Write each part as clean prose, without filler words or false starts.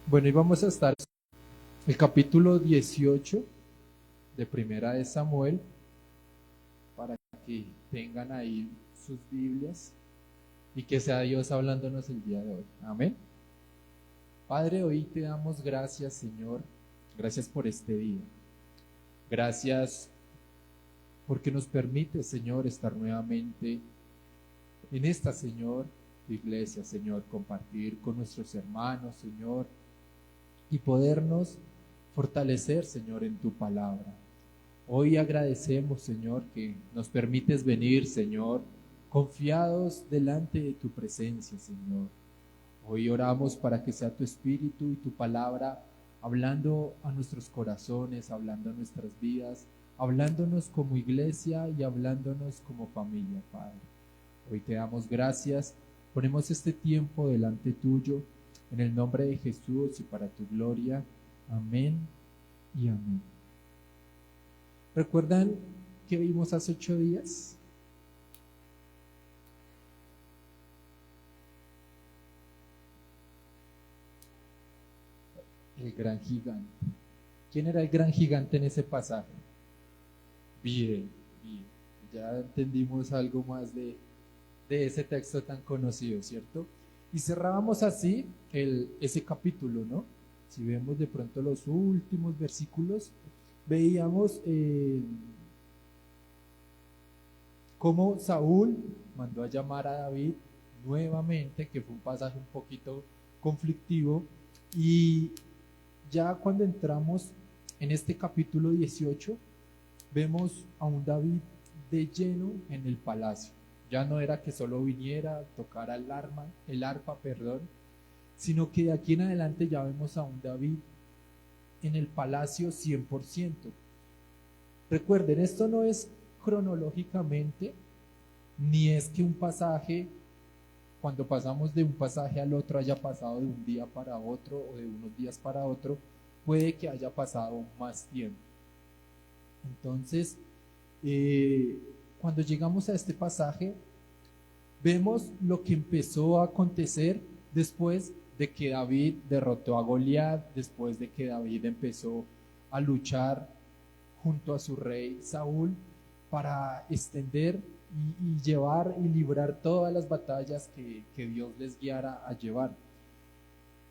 Bueno, y vamos a estar el capítulo 18 de Primera de Samuel para que tengan ahí sus Biblias y que sea Dios hablándonos el día de hoy. Amén. Padre, hoy te damos gracias, Señor. Gracias por este día. Gracias porque nos permite, Señor, estar nuevamente en esta, Señor, tu iglesia, Señor, compartir con nuestros hermanos, Señor, y podernos fortalecer, Señor, en tu palabra. Hoy agradecemos, Señor, que nos permites venir, Señor, confiados delante de tu presencia, Señor. Hoy oramos para que sea tu espíritu y tu palabra hablando a nuestros corazones, hablando a nuestras vidas, hablándonos como iglesia y hablándonos como familia, Padre. Hoy te damos gracias, ponemos este tiempo delante tuyo, en el nombre de Jesús y para tu gloria. Amén y amén. ¿Recuerdan que vimos hace 8 días? El gran gigante. ¿Quién era el gran gigante en ese pasaje? Bien, bien. Ya entendimos algo más de ese texto tan conocido, ¿cierto? Y cerrábamos así ese capítulo, ¿no? Si vemos de pronto los últimos versículos, veíamos cómo Saúl mandó a llamar a David nuevamente, que fue un pasaje un poquito conflictivo, y ya cuando entramos en este capítulo 18, vemos a un David de lleno en el palacio. Ya no era que solo viniera, tocara el arpa, perdón, sino que de aquí en adelante ya vemos a un David en el palacio 100%. Recuerden, esto no es cronológicamente, ni es que un pasaje, cuando pasamos de un pasaje al otro, haya pasado de un día para otro o de unos días para otro, puede que haya pasado más tiempo. Entonces, cuando llegamos a este pasaje, vemos lo que empezó a acontecer después de que David derrotó a Goliat, después de que David empezó a luchar junto a su rey Saúl para extender y llevar y librar todas las batallas que Dios les guiara a llevar.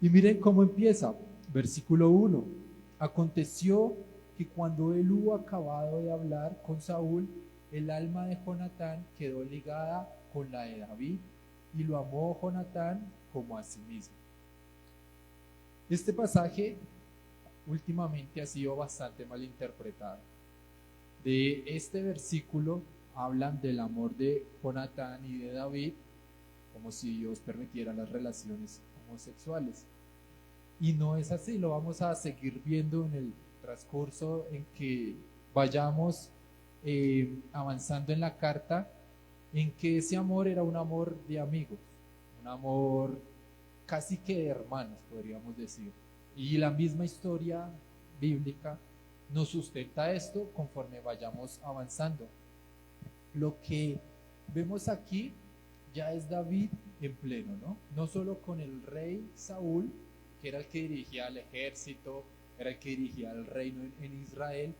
Y miren cómo empieza, versículo 1. Aconteció que cuando él hubo acabado de hablar con Saúl, el alma de Jonatán quedó ligada con la de David, y lo amó Jonatán como a sí mismo. Este pasaje últimamente ha sido bastante mal interpretado. De este versículo hablan del amor de Jonatán y de David, como si Dios permitiera las relaciones homosexuales. Y no es así, lo vamos a seguir viendo en el transcurso en que vayamos avanzando en la carta, en que ese amor era un amor de amigos, un amor casi que de hermanos, podríamos decir. Y la misma historia bíblica nos sustenta esto conforme vayamos avanzando. Lo que vemos aquí ya es David en pleno, ¿no? No solo con el rey Saúl, que era el que dirigía el ejército, era el que dirigía el reino en Israel,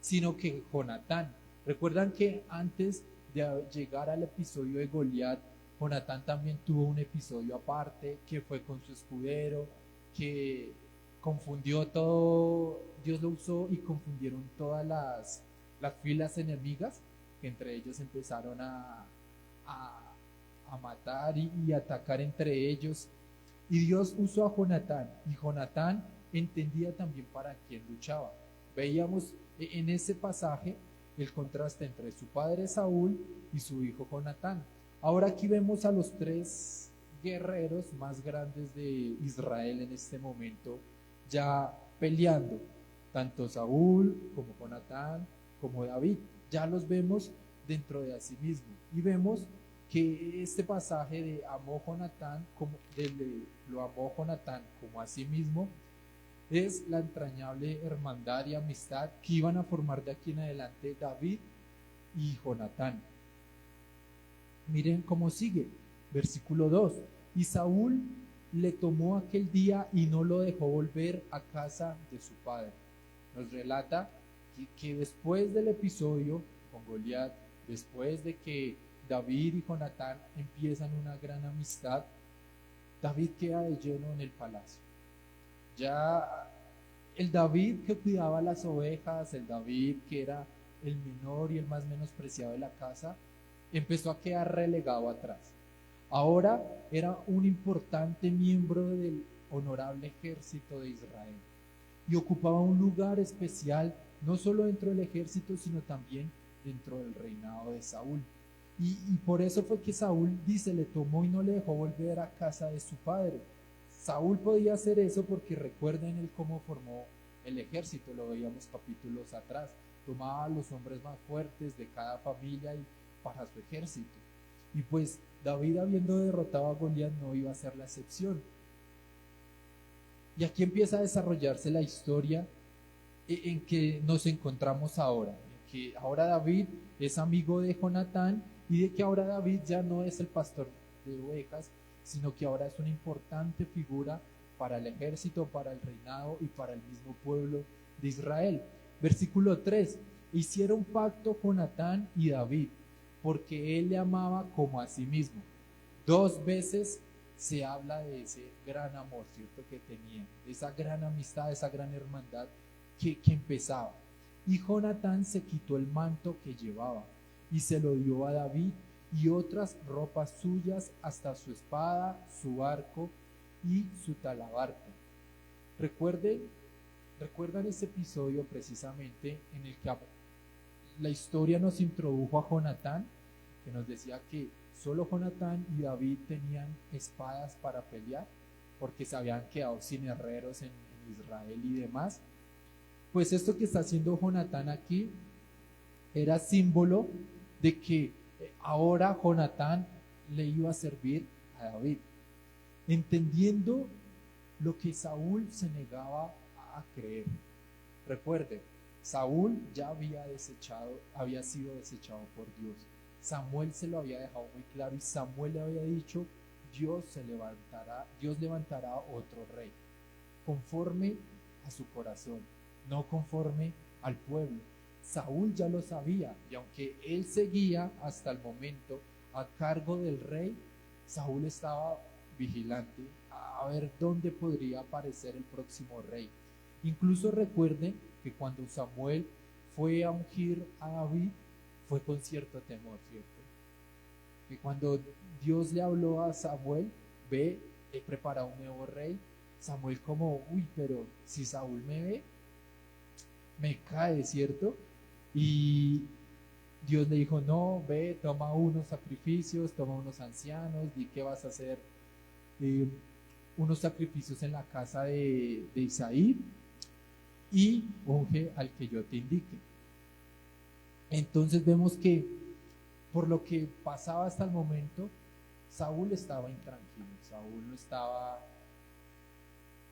sino que Jonatán. Recuerdan que antes de llegar al episodio de Goliat, Jonatán también tuvo un episodio aparte, que fue con su escudero, que confundió todo, Dios lo usó y confundieron todas las filas enemigas, que entre ellos empezaron a matar y atacar entre ellos. Y Dios usó a Jonatán, y Jonatán entendía también para quién luchaba. Veíamos en ese pasaje el contraste entre su padre Saúl y su hijo Jonatán. Ahora aquí vemos a los tres guerreros más grandes de Israel en este momento ya peleando, tanto Saúl como Jonatán como David. Ya los vemos dentro de sí mismo y vemos que este pasaje de amó Jonatán lo amó Jonatán como a sí mismo es la entrañable hermandad y amistad que iban a formar de aquí en adelante David y Jonatán. Miren cómo sigue, versículo 2. Y Saúl le tomó aquel día y no lo dejó volver a casa de su padre. Nos relata que después del episodio con Goliat, después de que David y Jonatán empiezan una gran amistad, David queda de lleno en el palacio. Ya el David que cuidaba las ovejas, el David que era el menor y el más menospreciado de la casa, empezó a quedar relegado atrás. Ahora era un importante miembro del honorable ejército de Israel y ocupaba un lugar especial no solo dentro del ejército, sino también dentro del reinado de Saúl. Y por eso fue que Saúl, dice, le tomó y no le dejó volver a casa de su padre. Saúl podía hacer eso porque recuerden él cómo formó el ejército, lo veíamos capítulos atrás. Tomaba a los hombres más fuertes de cada familia y para su ejército. Y pues David, habiendo derrotado a Goliat, no iba a ser la excepción. Y aquí empieza a desarrollarse la historia en que nos encontramos ahora, en que ahora David es amigo de Jonatán y de que ahora David ya no es el pastor de ovejas, sino que ahora es una importante figura para el ejército, para el reinado y para el mismo pueblo de Israel. Versículo 3: hicieron pacto Jonatán y David, porque él le amaba como a sí mismo. 2 veces se habla de ese gran amor, ¿cierto?, que tenían, de esa gran amistad, de esa gran hermandad que empezaba. Y Jonatán se quitó el manto que llevaba y se lo dio a David y otras ropas suyas, hasta su espada, su arco y su talabarta. ¿Recuerdan ese episodio precisamente en el que la historia nos introdujo a Jonatán, que nos decía que solo Jonatán y David tenían espadas para pelear porque se habían quedado sin herreros en Israel y demás? Pues esto que está haciendo Jonatán aquí era símbolo de que ahora Jonatán le iba a servir a David, entendiendo lo que Saúl se negaba a creer. Recuerden, Saúl ya había sido desechado por Dios. Samuel se lo había dejado muy claro y Samuel le había dicho: Dios levantará otro rey, conforme a su corazón, no conforme al pueblo. Saúl ya lo sabía, y aunque él seguía hasta el momento a cargo del rey, Saúl estaba vigilante a ver dónde podría aparecer el próximo rey. Incluso recuerden que cuando Samuel fue a ungir a David, fue con cierto temor, ¿cierto? Que cuando Dios le habló a Samuel: ve, he preparado un nuevo rey, Samuel como: uy, pero si Saúl me ve, me cae, ¿cierto? Y Dios le dijo: no, ve, toma unos sacrificios, toma unos ancianos, di que vas a hacer unos sacrificios en la casa de Isaí y unge al que yo te indique. Entonces vemos que por lo que pasaba hasta el momento, Saúl estaba intranquilo. Saúl no estaba,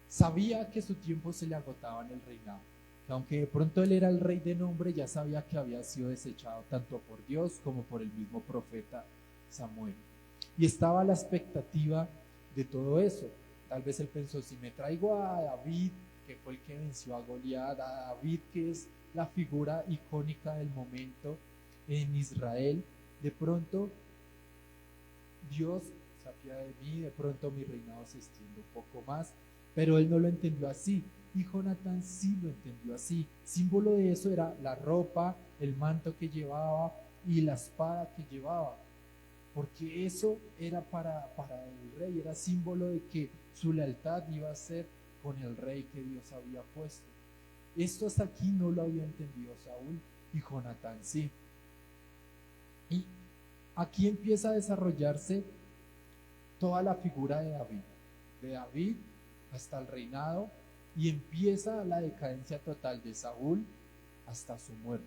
sabía que su tiempo se le agotaba en el reinado, que aunque de pronto él era el rey de nombre, ya sabía que había sido desechado tanto por Dios como por el mismo profeta Samuel, y estaba a la expectativa de todo eso. Tal vez él pensó: si me traigo a David, que fue el que venció a Goliat, a David que es la figura icónica del momento en Israel, de pronto Dios se apiada de mí, de pronto mi reinado se extiende un poco más. Pero él no lo entendió así, y Jonatán sí lo entendió así. Símbolo de eso era la ropa, el manto que llevaba y la espada que llevaba, porque eso era para el rey, era símbolo de que su lealtad iba a ser con el rey que Dios había puesto. Esto hasta aquí no lo había entendido Saúl, y Jonatán sí. Y aquí empieza a desarrollarse toda la figura de David hasta el reinado, y empieza la decadencia total de Saúl hasta su muerte.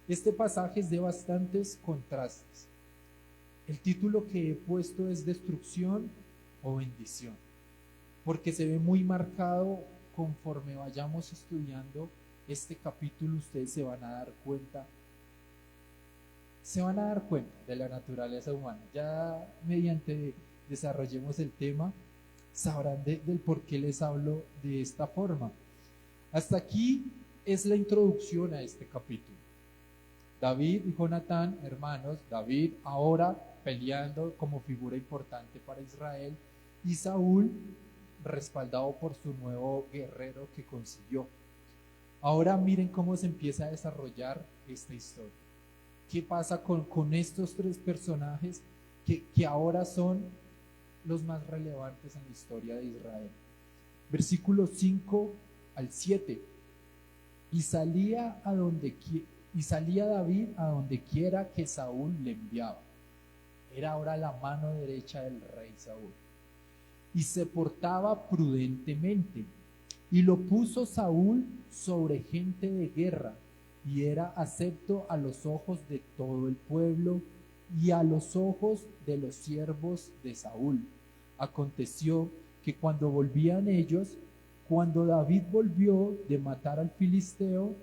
Este pasaje es de bastantes contrastes. El título que he puesto es Destrucción o Bendición, porque se ve muy marcado conforme vayamos estudiando este capítulo. Ustedes se van a dar cuenta de la naturaleza humana. Ya mediante desarrollemos el tema, sabrán del por qué les hablo de esta forma. Hasta aquí es la introducción a este capítulo. David y Jonatán, hermanos, David ahora peleando como figura importante para Israel y Saúl respaldado por su nuevo guerrero que consiguió. Ahora miren cómo se empieza a desarrollar esta historia. ¿Qué pasa con estos tres personajes que ahora son los más relevantes en la historia de Israel? Versículos 5 al 7. Y salía David a donde quiera que Saúl le enviaba. Era ahora la mano derecha del rey Saúl. Y se portaba prudentemente. Y lo puso Saúl sobre gente de guerra, y era acepto a los ojos de todo el pueblo y a los ojos de los siervos de Saúl. Aconteció que cuando volvían ellos, cuando David volvió de matar al filisteo,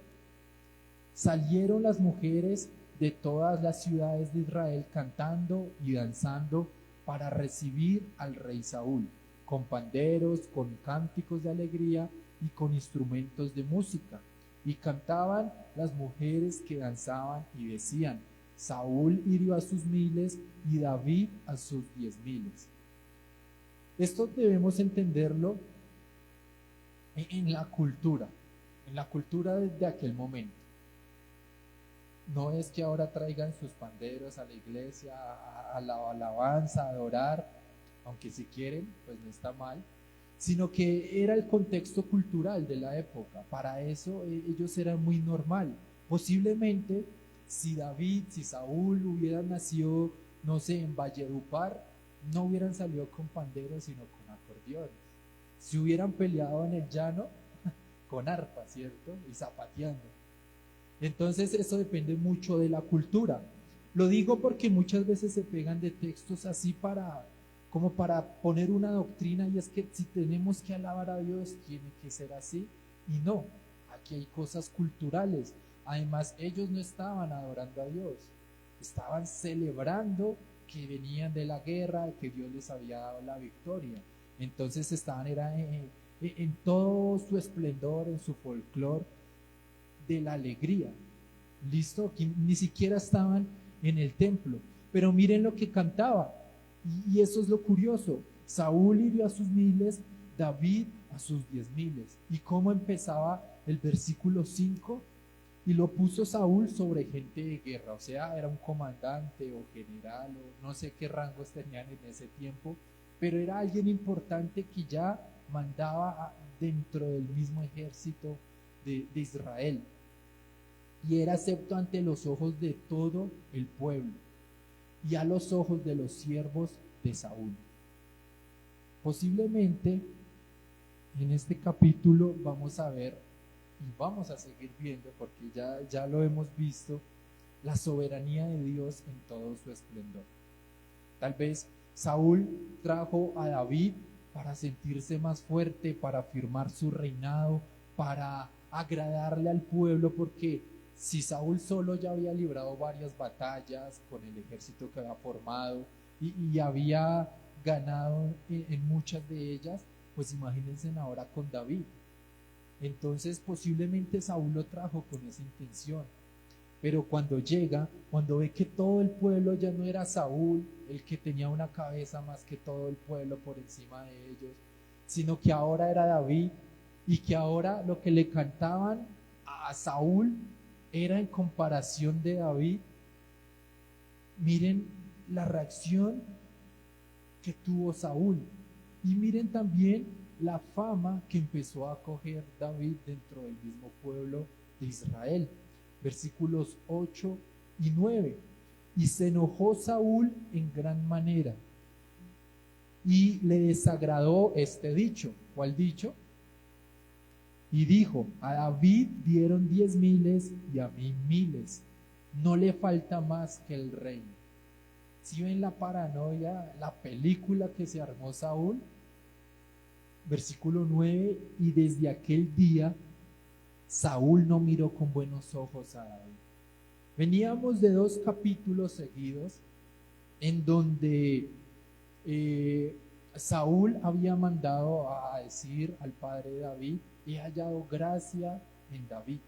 salieron las mujeres de todas las ciudades de Israel cantando y danzando para recibir al rey Saúl, con panderos, con cánticos de alegría y con instrumentos de música. Y cantaban las mujeres que danzaban y decían: Saúl hirió a sus miles y David a sus 10,000. Esto debemos entenderlo en la cultura de aquel momento. No es que ahora traigan sus panderos a la iglesia, a la alabanza, a adorar, aunque si quieren, pues no está mal, sino que era el contexto cultural de la época. Para eso ellos eran muy normal. Posiblemente si Saúl hubieran nacido, no sé, en Valledupar, no hubieran salido con panderos, sino con acordeones. Si hubieran peleado en el llano, con arpa, ¿cierto? Y zapateando. Entonces eso depende mucho de la cultura. Lo digo porque muchas veces se pegan de textos así como para poner una doctrina, y es que si tenemos que alabar a Dios tiene que ser así, y no, aquí hay cosas culturales. Además, ellos no estaban adorando a Dios, estaban celebrando que venían de la guerra, que Dios les había dado la victoria. Entonces estaban en todo su esplendor, en su folclor de la alegría. ¿Listo? Que ni siquiera estaban en el templo. Pero miren lo que cantaba. Y eso es lo curioso. Saúl hirió a sus miles, David a sus 10,000. ¿Y cómo empezaba el versículo 5? Y lo puso Saúl sobre gente de guerra. O sea, era un comandante o general, o no sé qué rangos tenían en ese tiempo, pero era alguien importante que ya mandaba dentro del mismo ejército de Israel. Y era acepto ante los ojos de todo el pueblo y a los ojos de los siervos de Saúl. Posiblemente en este capítulo vamos a ver y vamos a seguir viendo, porque ya lo hemos visto, la soberanía de Dios en todo su esplendor. Tal vez Saúl trajo a David para sentirse más fuerte, para afirmar su reinado, para agradarle al pueblo, porque si Saúl solo ya había librado varias batallas con el ejército que había formado y había ganado en muchas de ellas, pues imagínense ahora con David. Entonces posiblemente Saúl lo trajo con esa intención. Pero cuando llega, cuando ve que todo el pueblo ya no era Saúl, el que tenía una cabeza más que todo el pueblo por encima de ellos, sino que ahora era David, y que ahora lo que le cantaban a Saúl era en comparación de David, miren la reacción que tuvo Saúl. Y miren también la fama que empezó a coger David dentro del mismo pueblo de Israel. Versículos 8 y 9. Y se enojó Saúl en gran manera, y le desagradó este dicho. ¿Cuál dicho? Y dijo: a David dieron 10,000 y a mí 1,000. No le falta más que el reino. ¿Sí ven la paranoia, la película que se armó Saúl? Versículo 9. Y desde aquel día Saúl no miró con buenos ojos a David. Veníamos de 2 capítulos seguidos en donde Saúl había mandado a decir al padre David: he hallado gracia en David,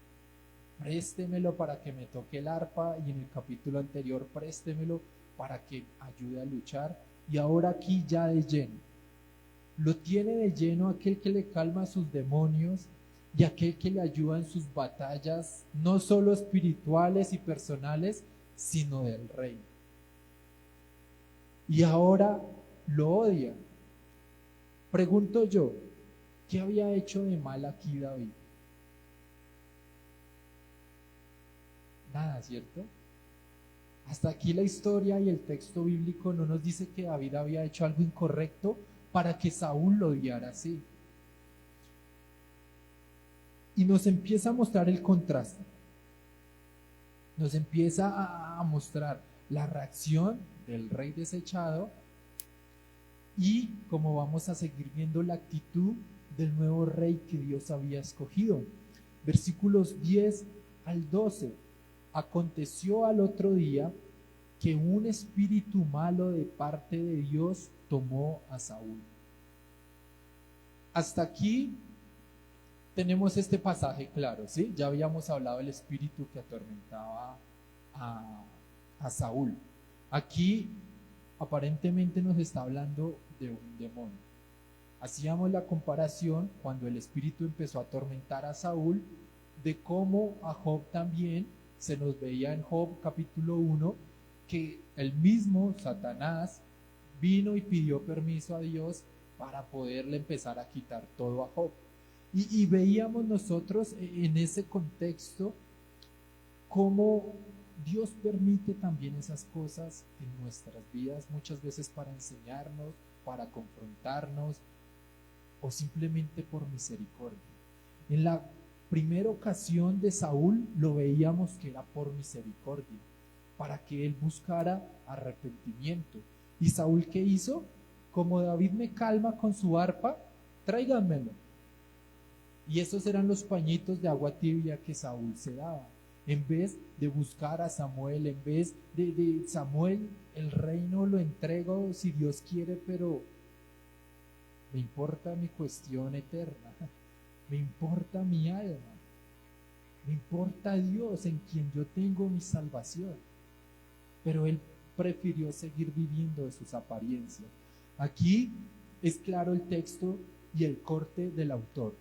préstemelo para que me toque el arpa, y en el capítulo anterior, préstemelo para que ayude a luchar, y ahora aquí ya de lleno. Lo tiene de lleno aquel que le calma sus demonios y aquel que le ayuda en sus batallas, no solo espirituales y personales, sino del reino. Y ahora lo odia. Pregunto yo, ¿qué había hecho de mal aquí David? Nada, ¿cierto? Hasta aquí la historia y el texto bíblico no nos dice que David había hecho algo incorrecto para que Saúl lo odiara así. Y nos empieza a mostrar el contraste. Nos empieza a mostrar la reacción del rey desechado y como vamos a seguir viendo la actitud del nuevo rey que Dios había escogido. Versículos 10 al 12. Aconteció al otro día que un espíritu malo de parte de Dios tomó a Saúl. Hasta aquí tenemos este pasaje claro, ¿sí? Ya habíamos hablado del espíritu que atormentaba a Saúl. Aquí aparentemente nos está hablando de un demonio. Hacíamos la comparación cuando el espíritu empezó a atormentar a Saúl, de cómo a Job también se nos veía en Job capítulo 1, que el mismo Satanás vino y pidió permiso a Dios para poderle empezar a quitar todo a Job. Y veíamos nosotros en ese contexto cómo Dios permite también esas cosas en nuestras vidas, muchas veces para enseñarnos, para confrontarnos o simplemente por misericordia. En la primera ocasión de Saúl lo veíamos que era por misericordia, para que él buscara arrepentimiento. ¿Y Saúl qué hizo? Como David me calma con su arpa, tráiganmelo. Y esos eran los pañitos de agua tibia que Saúl se daba. En vez de buscar a Samuel, en vez de Samuel, el reino lo entrego si Dios quiere, pero me importa mi cuestión eterna, me importa mi alma, me importa Dios en quien yo tengo mi salvación. Pero él prefirió seguir viviendo de sus apariencias. Aquí es claro el texto y el corte del autor.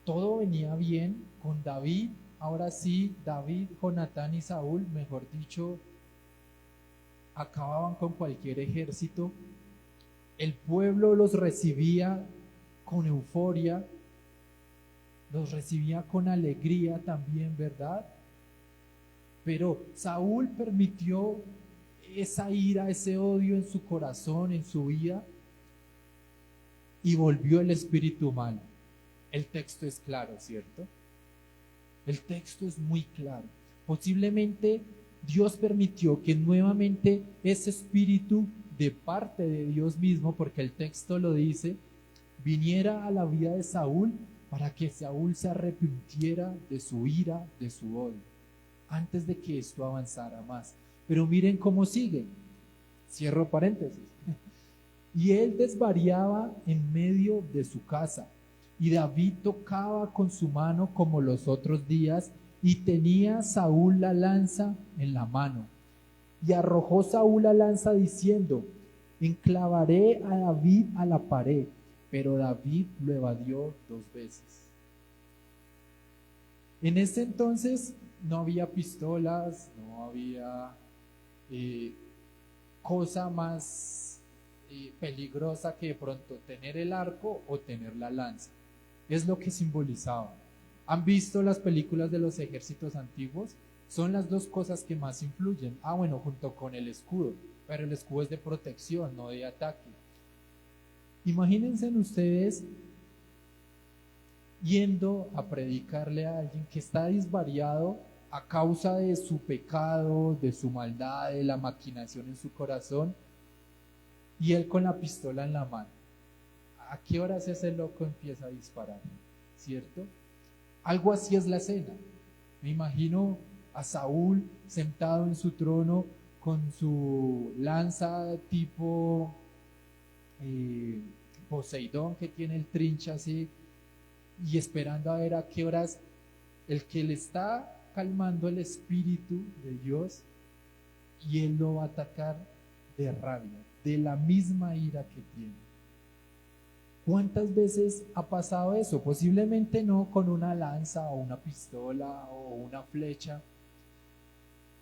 Todo venía bien con David. Ahora sí, David, Jonatán y Saúl, mejor dicho, acababan con cualquier ejército. El pueblo los recibía con euforia, los recibía con alegría también, ¿verdad? Pero Saúl permitió esa ira, ese odio en su corazón, en su vida, y volvió el espíritu malo. El texto es claro, ¿cierto? El texto es muy claro. Posiblemente Dios permitió que nuevamente ese espíritu de parte de Dios mismo, porque el texto lo dice, viniera a la vida de Saúl para que Saúl se arrepintiera de su ira, de su odio, antes de que esto avanzara más. Pero miren cómo sigue. Cierro paréntesis. Y él desvariaba en medio de su casa. Y David tocaba con su mano como los otros días, y tenía Saúl la lanza en la mano. Y arrojó Saúl la lanza diciendo: enclavaré a David a la pared. Pero David lo evadió 2 veces. En ese entonces no había pistolas, no había cosa más peligrosa que de pronto tener el arco o tener la lanza. Es lo que simbolizaba. ¿Han visto las películas de los ejércitos antiguos? Son las 2 cosas que más influyen. Bueno, junto con el escudo, pero el escudo es de protección, no de ataque. Imagínense ustedes yendo a predicarle a alguien que está desvariado a causa de su pecado, de su maldad, de la maquinación en su corazón, y él con la pistola en la mano. ¿A qué horas ese loco empieza a disparar? ¿Cierto? Algo así es la escena. Me imagino a Saúl sentado en su trono con su lanza tipo eh, Poseidón que tiene el trinche así y esperando a ver a qué horas el que le está calmando el espíritu de Dios y él lo va a atacar de rabia, de la misma ira que tiene. ¿Cuántas veces ha pasado eso? Posiblemente no con una lanza o una pistola o una flecha,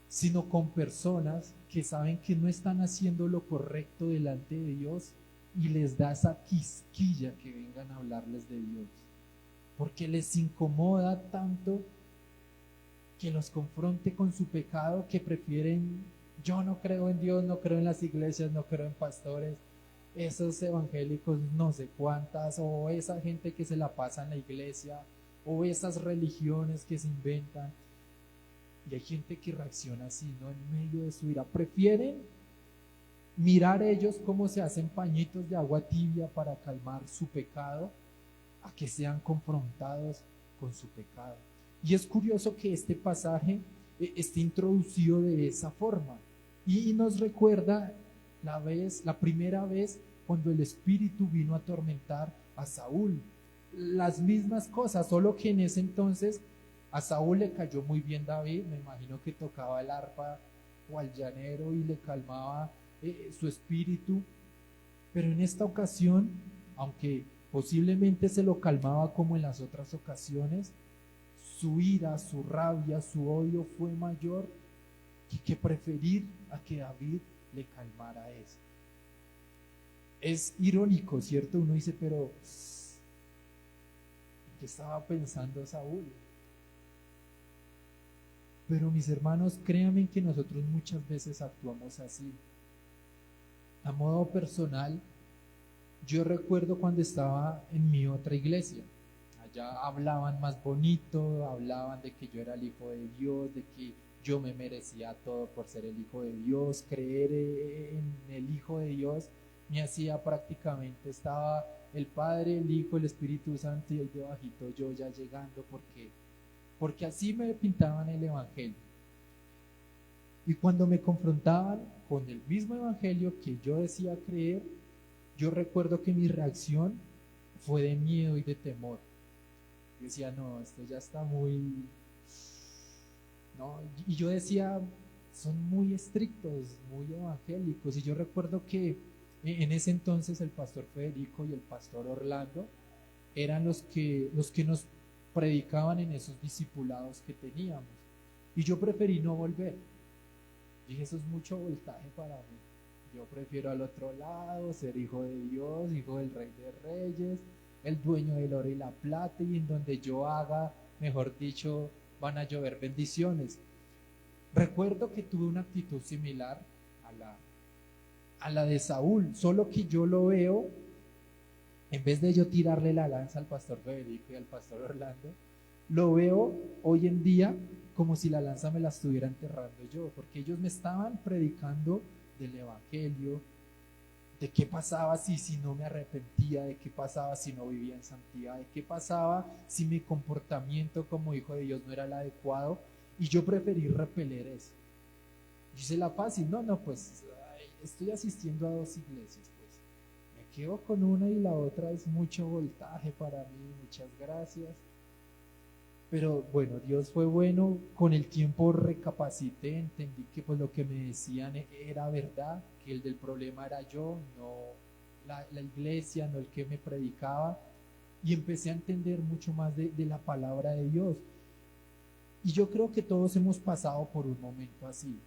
sino con personas que saben que no están haciendo lo correcto delante de Dios y les da esa quisquilla que vengan a hablarles de Dios, porque les incomoda tanto que los confronte con su pecado que prefieren, yo no creo en Dios, no creo en las iglesias, no creo en pastores, esos evangélicos no sé cuántas, o esa gente que se la pasa en la iglesia, o esas religiones que se inventan. Y hay gente que reacciona así, ¿no? En medio de su ira. Prefieren mirar ellos cómo se hacen pañitos de agua tibia para calmar su pecado, a que sean confrontados con su pecado. Y es curioso que este pasaje esté introducido de esa forma y nos recuerda la primera vez cuando el Espíritu vino a atormentar a Saúl. Las mismas cosas, solo que en ese entonces a Saúl le cayó muy bien David, me imagino que tocaba el arpa o al llanero y le calmaba su espíritu, pero en esta ocasión, aunque posiblemente se lo calmaba como en las otras ocasiones, su ira, su rabia, su odio fue mayor que preferir a que David le calmara eso. Es irónico, ¿cierto? Uno dice, pero ¿qué estaba pensando Saúl? Pero mis hermanos, créanme que nosotros muchas veces actuamos así. A modo personal, yo recuerdo cuando estaba en mi otra iglesia, allá hablaban más bonito, hablaban de que yo era el hijo de Dios, de que yo me merecía todo por ser el hijo de Dios, creer en el hijo de Dios me hacía prácticamente, estaba el Padre, el Hijo, el Espíritu Santo y el debajito yo ya llegando porque así me pintaban el Evangelio. Y cuando me confrontaban con el mismo Evangelio que yo decía creer, yo recuerdo que mi reacción fue de miedo y de temor. Yo decía, no, esto ya está muy... ¿no? Y yo decía, son muy estrictos, muy evangélicos. Y yo recuerdo que en ese entonces el pastor Federico y el pastor Orlando eran los que nos predicaban en esos discipulados que teníamos. Y yo preferí no volver. Dije, eso es mucho voltaje para mí. Yo prefiero al otro lado, ser hijo de Dios, hijo del Rey de Reyes, el dueño del oro y la plata, y en donde yo haga, mejor dicho, van a llover bendiciones. Recuerdo que tuve una actitud similar a la de Saúl, solo que yo lo veo, en vez de yo tirarle la lanza al pastor Federico y al pastor Orlando, lo veo hoy en día como si la lanza me la estuviera enterrando yo, porque ellos me estaban predicando del Evangelio, de qué pasaba si no me arrepentía, de qué pasaba si no vivía en santidad, de qué pasaba si mi comportamiento como hijo de Dios no era el adecuado, y yo preferí repeler eso. Dice la fácil, no, pues estoy asistiendo a dos iglesias, pues me quedo con una y la otra es mucho voltaje para mí, muchas gracias. Pero bueno, Dios fue bueno, con el tiempo recapacité, entendí que pues lo que me decían era verdad, que el del problema era yo, no la iglesia, no el que me predicaba, y empecé a entender mucho más de la palabra de Dios. Y yo creo que todos hemos pasado por un momento así.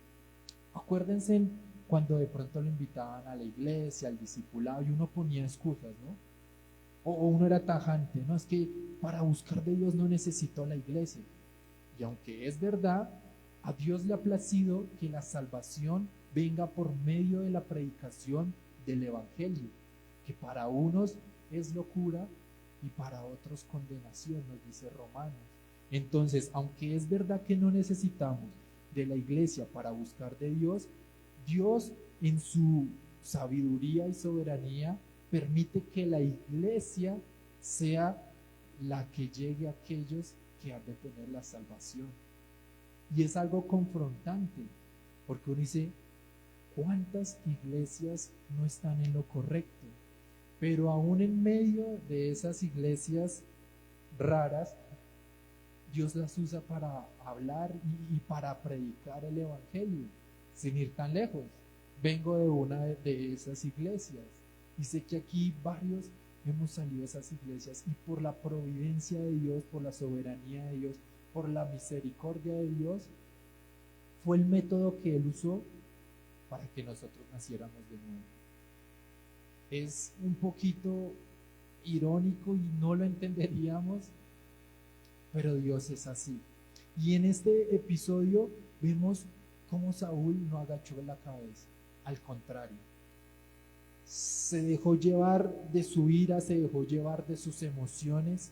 Acuérdense cuando de pronto lo invitaban a la iglesia, al discipulado, y uno ponía excusas, ¿no? O uno era tajante, no, es que para buscar de Dios no necesito la iglesia. Y aunque es verdad, a Dios le ha placido que la salvación venga por medio de la predicación del Evangelio, que para unos es locura y para otros condenación, nos dice Romanos. Entonces, aunque es verdad que no necesitamos de la iglesia para buscar de Dios, Dios en su sabiduría y soberanía permite que la iglesia sea la que llegue a aquellos que han de tener la salvación. Y es algo confrontante, porque uno dice, ¿cuántas iglesias no están en lo correcto? Pero aún en medio de esas iglesias raras, Dios las usa para hablar y para predicar el Evangelio, sin ir tan lejos. Vengo de una de esas iglesias y sé que aquí varios hemos salido de esas iglesias, y por la providencia de Dios, por la soberanía de Dios, por la misericordia de Dios, fue el método que Él usó para que nosotros naciéramos de nuevo. Es un poquito irónico y no lo entenderíamos, pero Dios es así. Y en este episodio vemos cómo Saúl no agachó la cabeza, al contrario, se dejó llevar de su ira, se dejó llevar de sus emociones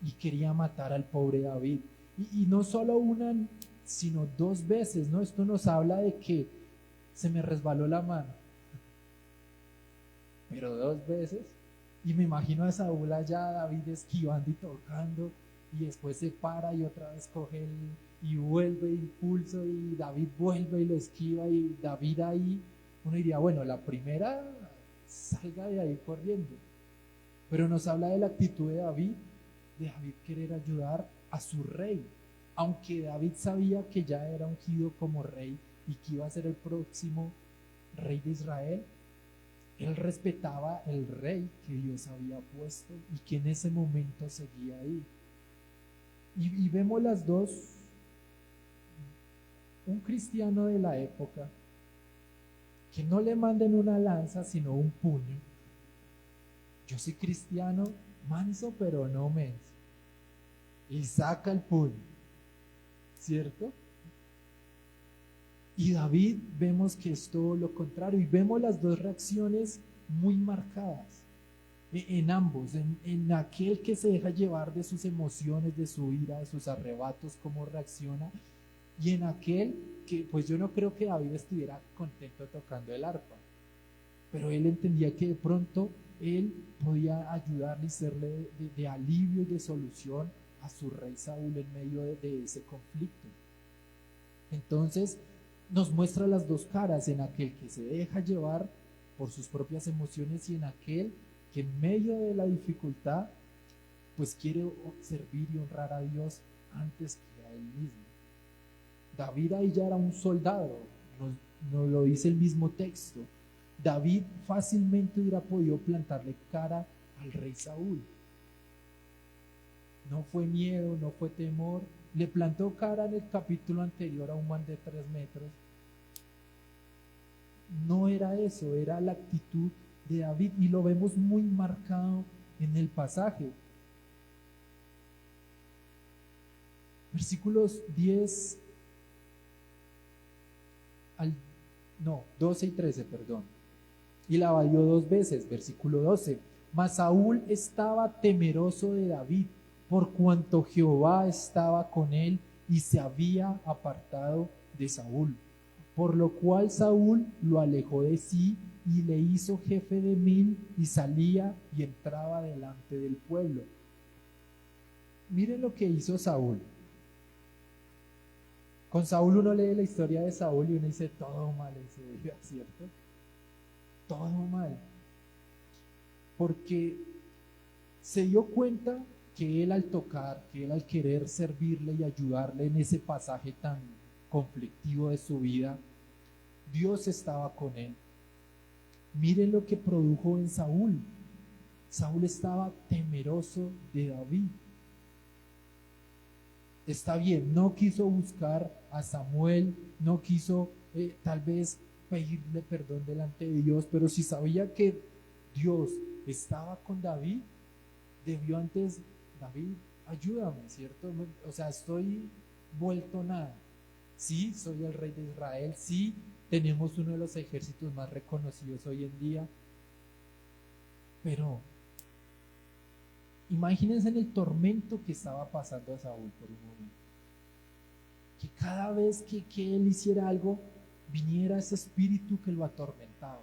y quería matar al pobre David. Y no solo una, sino dos veces, ¿no? Esto nos habla de que se me resbaló la mano, pero dos veces. Y me imagino a Saúl allá, David esquivando y tocando, y después se para y otra vez coge y vuelve impulso, y David vuelve y lo esquiva, y David ahí, uno diría, bueno, la primera salga de ahí corriendo, pero nos habla de la actitud de David querer ayudar a su rey, aunque David sabía que ya era ungido como rey y que iba a ser el próximo rey de Israel. Él respetaba el rey que Dios había puesto y que en ese momento seguía ahí. Y vemos las dos, un cristiano de la época, que no le manden una lanza, sino un puño. Yo soy cristiano, manso, pero no menso. Y saca el puño, ¿cierto? Y David vemos que es todo lo contrario, y vemos las dos reacciones muy marcadas en ambos, en aquel que se deja llevar de sus emociones, de su ira, de sus arrebatos, cómo reacciona, y en aquel que, pues yo no creo que David estuviera contento tocando el arpa, pero él entendía que de pronto él podía ayudarle y serle de alivio y de solución a su rey Saúl en medio de ese conflicto. Entonces nos muestra las dos caras, en aquel que se deja llevar por sus propias emociones y en aquel que en medio de la dificultad pues quiere servir y honrar a Dios antes que a él mismo. David ahí ya era un soldado, nos lo dice el mismo texto. David fácilmente hubiera podido plantarle cara al rey Saúl. No fue miedo, no fue temor. Le plantó cara en el capítulo anterior a un man de 3 metros. No era eso, era la actitud de David, y lo vemos muy marcado en el pasaje. Versículos 12 y 13, perdón. Y la valió 2 veces, versículo 12. Mas Saúl estaba temeroso de David, por cuanto Jehová estaba con él y se había apartado de Saúl. Por lo cual Saúl lo alejó de sí y le hizo jefe de 1000 y salía y entraba delante del pueblo. Miren lo que hizo Saúl. Con Saúl uno lee la historia de Saúl y uno dice todo mal en su vida, ¿cierto? Todo mal. Porque se dio cuenta que él al tocar, que él al querer servirle y ayudarle en ese pasaje tan conflictivo de su vida, Dios estaba con él. Miren lo que produjo en Saúl. Saúl estaba temeroso de David. Está bien, no quiso buscar a Samuel, no quiso tal vez pedirle perdón delante de Dios, pero si sabía que Dios estaba con David, debió antes, David, ayúdame, ¿cierto? O sea, estoy vuelto nada. Sí, soy el rey de Israel, sí, tenemos uno de los ejércitos más reconocidos hoy en día, pero imagínense en el tormento que estaba pasando a Saúl por un momento. Que cada vez que él hiciera algo, viniera ese espíritu que lo atormentaba.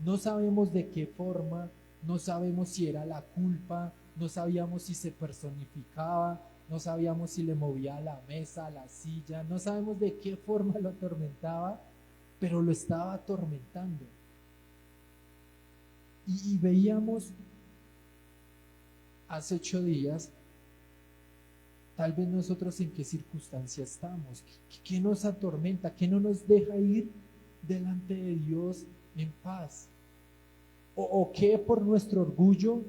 No sabemos de qué forma, no sabemos si era la culpa, no sabíamos si se personificaba, no sabíamos si le movía a la mesa, a la silla, no sabemos de qué forma lo atormentaba, pero lo estaba atormentando. Y veíamos hace 8 días, tal vez nosotros en qué circunstancia estamos, qué nos atormenta, qué no nos deja ir delante de Dios en paz, o qué por nuestro orgullo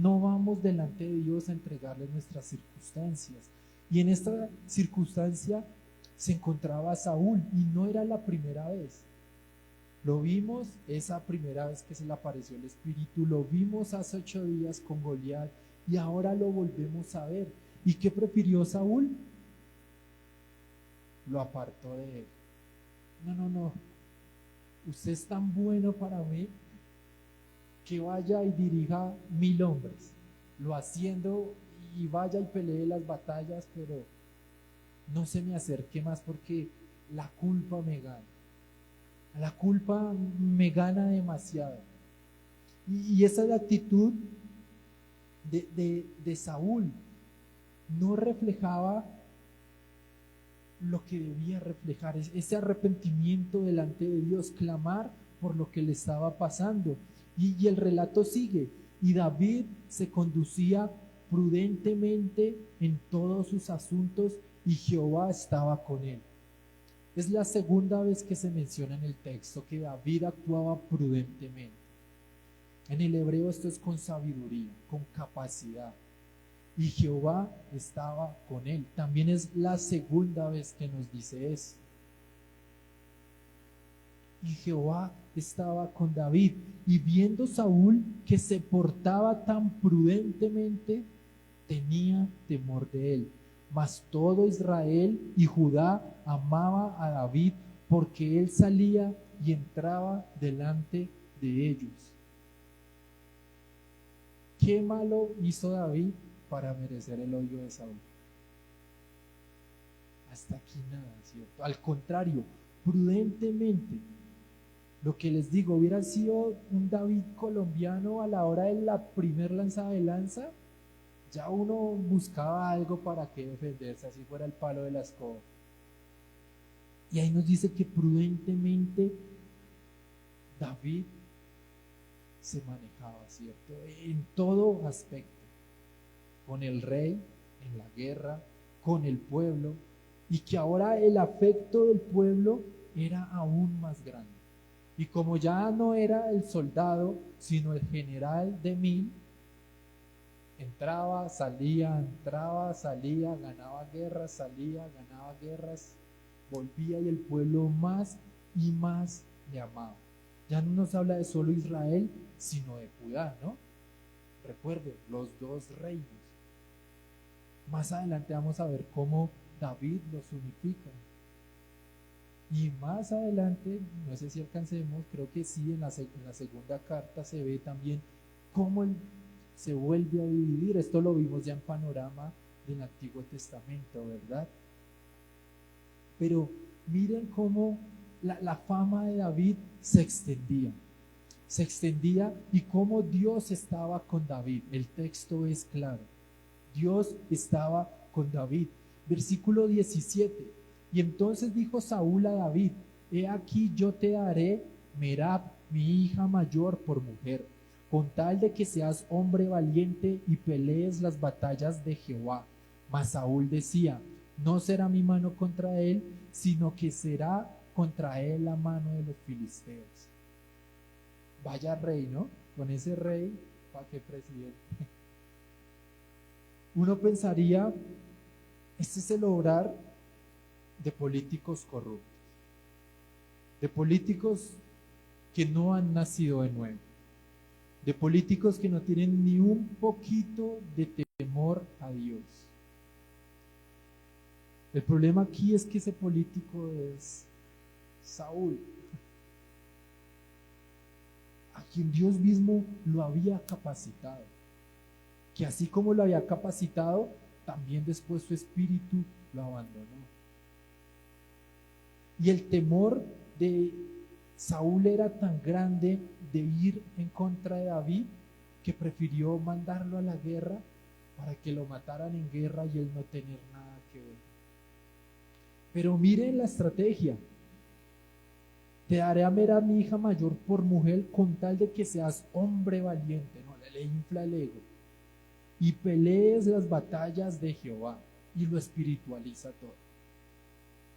no vamos delante de Dios a entregarle nuestras circunstancias. Y en esta circunstancia se encontraba Saúl, y no era la primera vez. Lo vimos esa primera vez que se le apareció el Espíritu, lo vimos hace 8 días con Goliat, y ahora lo volvemos a ver. ¿Y qué prefirió Saúl? Lo apartó de él. No, usted es tan bueno para mí que vaya y dirija 1000 hombres, lo haciendo y vaya y pelee las batallas, pero no se me acerque más porque la culpa me gana. La culpa me gana demasiado. Y esa es la actitud de Saúl. No reflejaba lo que debía reflejar, ese arrepentimiento delante de Dios, clamar por lo que le estaba pasando. Y el relato sigue, y David se conducía prudentemente en todos sus asuntos, y Jehová estaba con él. Es la segunda vez que se menciona en el texto que David actuaba prudentemente. En el hebreo esto es con sabiduría, con capacidad. Y Jehová estaba con él. También es la segunda vez que nos dice eso. Y Jehová estaba con David. Y viendo Saúl que se portaba tan prudentemente, tenía temor de él. Mas todo Israel y Judá amaba a David, porque él salía y entraba delante de ellos. ¿Qué malo hizo David para merecer el odio de Saúl? Hasta aquí nada, ¿cierto? Al contrario, prudentemente. Lo que les digo, hubiera sido un David colombiano a la hora de la primer lanzada de lanza, ya uno buscaba algo para que defenderse, así fuera el palo de la escoba. Y ahí nos dice que prudentemente David se manejaba, ¿cierto? En todo aspecto, con el rey, en la guerra, con el pueblo, y que ahora el afecto del pueblo era aún más grande. Y como ya no era el soldado, sino el general de 1000, entraba, salía, ganaba guerras, salía, ganaba guerras, volvía, y el pueblo más y más le amaba. Ya no nos habla de solo Israel, sino de Judá, ¿no? Recuerde, los dos reinos. Más adelante vamos a ver cómo David los unifica. Y más adelante, no sé si alcancemos, creo que sí, en la segunda carta se ve también cómo él se vuelve a dividir. Esto lo vimos ya en panorama del Antiguo Testamento, ¿verdad? Pero miren cómo la fama de David se extendía y cómo Dios estaba con David. El texto es claro. Dios estaba con David. Versículo 17. Y entonces dijo Saúl a David: he aquí yo te daré Merab, mi hija mayor, por mujer, con tal de que seas hombre valiente y pelees las batallas de Jehová. Mas Saúl decía: no será mi mano contra él, sino que será contra él la mano de los filisteos. Vaya rey, ¿no? Con ese rey, ¿para qué presidente? Uno pensaría, este es el obrar de políticos corruptos, de políticos que no han nacido de nuevo, de políticos que no tienen ni un poquito de temor a Dios. El problema aquí es que ese político es Saúl, a quien Dios mismo lo había capacitado, que así como lo había capacitado, también después su espíritu lo abandonó. Y el temor de Saúl era tan grande de ir en contra de David, que prefirió mandarlo a la guerra para que lo mataran en guerra y él no tener nada que ver. Pero miren la estrategia. te daré a Mera, mi hija mayor, por mujer, con tal de que seas hombre valiente, no le infla el ego, y pelees las batallas de Jehová, y lo espiritualiza todo.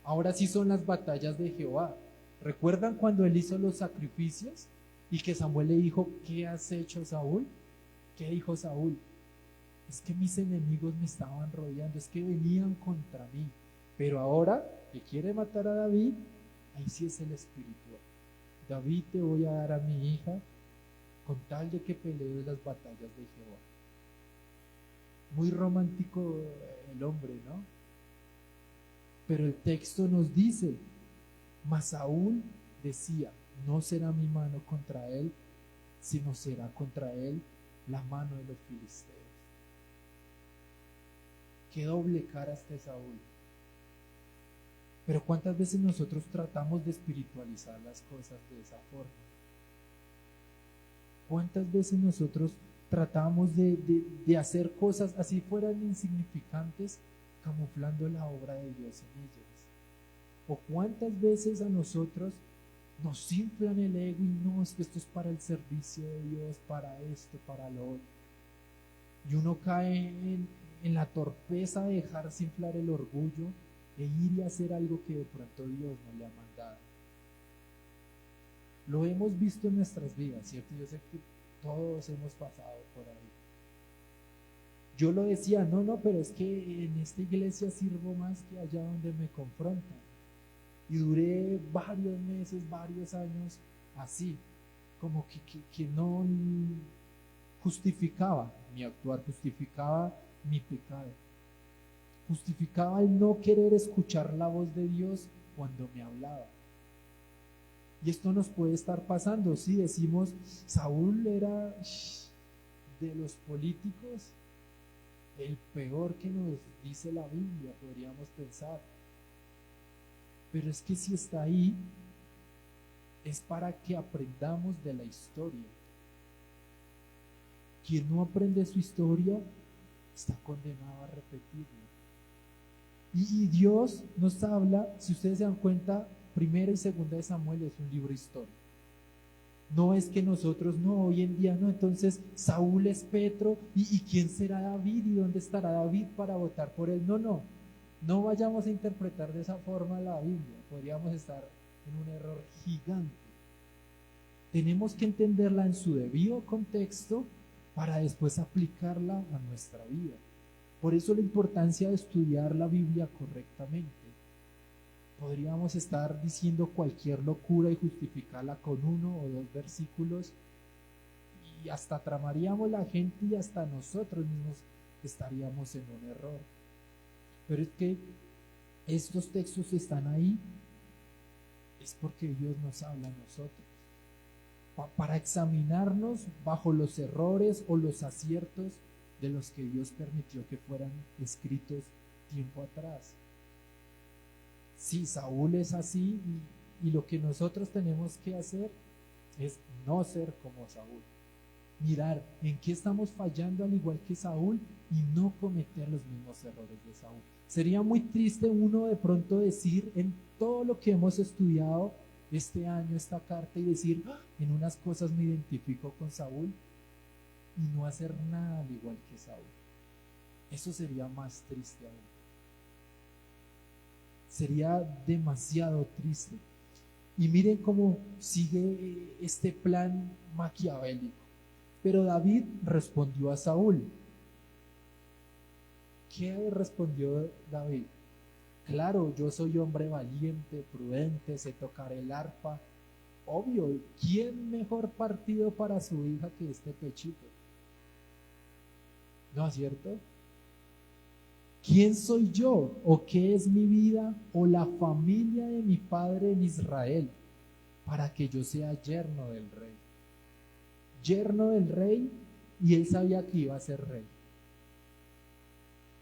Ahora sí son las batallas de Jehová. ¿Recuerdan cuando él hizo los sacrificios y que Samuel le dijo, ¿qué has hecho, Saúl? ¿Qué dijo Saúl? Es que mis enemigos me estaban rodeando, es que venían contra mí. Pero ahora que quiere matar a David, ahí sí es el espiritual. David, te voy a dar a mi hija con tal de que pelees las batallas de Jehová. Muy romántico el hombre, ¿no? Pero el texto nos dice, mas Saúl decía, no será mi mano contra él, sino será contra él la mano de los filisteos. Qué doble cara este Saúl. Pero ¿cuántas veces nosotros tratamos de espiritualizar las cosas de esa forma? ¿Cuántas veces nosotros tratamos de hacer cosas así fueran insignificantes, camuflando la obra de Dios en ellas? ¿O cuántas veces a nosotros nos inflan el ego y no, es que esto es para el servicio de Dios, para esto, para lo otro? Y uno cae en la torpeza de dejarse inflar el orgullo e ir y hacer algo que de pronto Dios no le ha mandado. Lo hemos visto en nuestras vidas, ¿cierto? Yo sé que todos hemos pasado por ahí. Yo lo decía, no, pero es que en esta iglesia sirvo más que allá donde me confrontan. Y duré varios meses, varios años así, como que no justificaba mi actuar, justificaba mi pecado, justificaba el no querer escuchar la voz de Dios cuando me hablaba. Y esto nos puede estar pasando, si decimos, Saúl era de los políticos el peor que nos dice la Biblia, podríamos pensar. Pero es que si está ahí, es para que aprendamos de la historia. Quien no aprende su historia está condenado a repetirla. Y Dios nos habla, si ustedes se dan cuenta, Primera y Segunda de Samuel es un libro histórico. No es que nosotros, no, hoy en día no, entonces Saúl es Petro, ¿y quién será David? ¿Y dónde estará David para votar por él? No vayamos a interpretar de esa forma la Biblia, podríamos estar en un error gigante. Tenemos que entenderla en su debido contexto para después aplicarla a nuestra vida. Por eso la importancia de estudiar la Biblia correctamente. Podríamos estar diciendo cualquier locura y justificarla con 1 o 2 versículos y hasta tramaríamos la gente y hasta nosotros mismos estaríamos en un error. Pero es que estos textos están ahí, es porque Dios nos habla a nosotros, para examinarnos bajo los errores o los aciertos de los que Dios permitió que fueran escritos tiempo atrás. Sí, Saúl es así y lo que nosotros tenemos que hacer es no ser como Saúl. Mirar en qué estamos fallando al igual que Saúl y no cometer los mismos errores de Saúl. Sería muy triste uno de pronto decir en todo lo que hemos estudiado este año, esta carta, y decir, en unas cosas me identifico con Saúl y no hacer nada al igual que Saúl. Eso sería más triste aún. Sería demasiado triste. Y miren cómo sigue este plan maquiavélico. Pero David respondió a Saúl. ¿Qué respondió David? Claro, yo soy hombre valiente, prudente, sé tocar el arpa. Obvio, ¿quién mejor partido para su hija que este pechito? ¿No es cierto? ¿Quién soy yo? ¿O qué es mi vida? ¿O la familia de mi padre en Israel? Para que yo sea yerno del rey. Yerno del rey, y él sabía que iba a ser rey.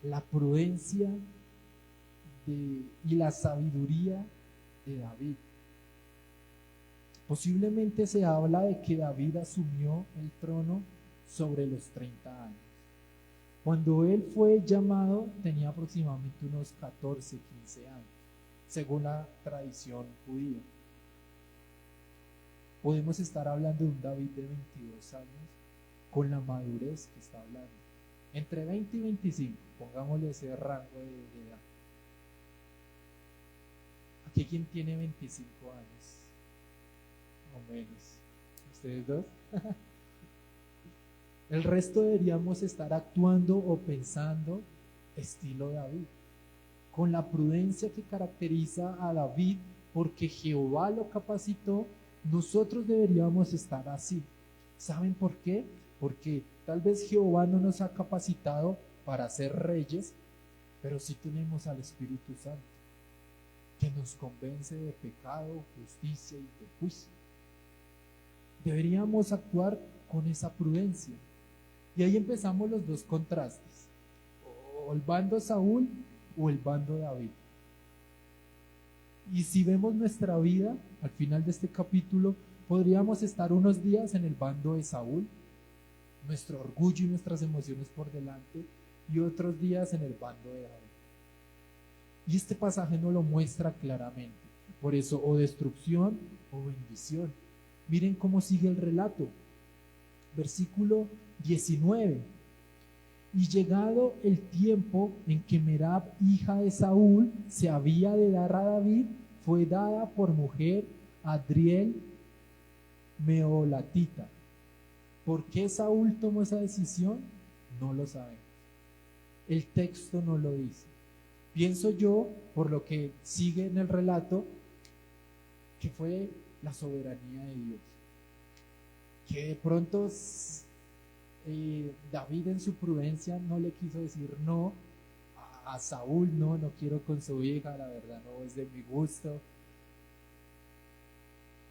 La prudencia y la sabiduría de David. Posiblemente se habla de que David asumió el trono sobre los 30 años. Cuando él fue llamado tenía aproximadamente unos 14, 15 años, según la tradición judía. podemos estar hablando de un David de 22 años con la madurez que está hablando. Entre 20 y 25, pongámosle ese rango de edad. Aquí, ¿quién tiene 25 años? O menos. ¿Ustedes dos? El resto deberíamos estar actuando o pensando estilo David, con la prudencia que caracteriza a David, porque Jehová lo capacitó. Nosotros deberíamos estar así. ¿Saben por qué? Porque tal vez Jehová no nos ha capacitado para ser reyes, pero sí tenemos al Espíritu Santo, que nos convence de pecado, justicia y de juicio. Deberíamos actuar con esa prudencia. Y ahí empezamos los dos contrastes, o el bando Saúl o el bando David. Y si vemos nuestra vida, al final de este capítulo, podríamos estar unos días en el bando de Saúl, nuestro orgullo y nuestras emociones por delante, y otros días en el bando de David. Y este pasaje nos lo muestra claramente. Por eso, o destrucción o bendición. Miren cómo sigue el relato. Versículo 19. Y llegado el tiempo en que Merab, hija de Saúl, se había de dar a David, fue dada por mujer a Adriel Meholatita. ¿Por qué Saúl tomó esa decisión? No lo sabemos. El texto no lo dice. Pienso yo, por lo que sigue en el relato, que fue la soberanía de Dios. Que de pronto David en su prudencia no le quiso decir no a Saúl, no quiero con su hija, la verdad no es de mi gusto.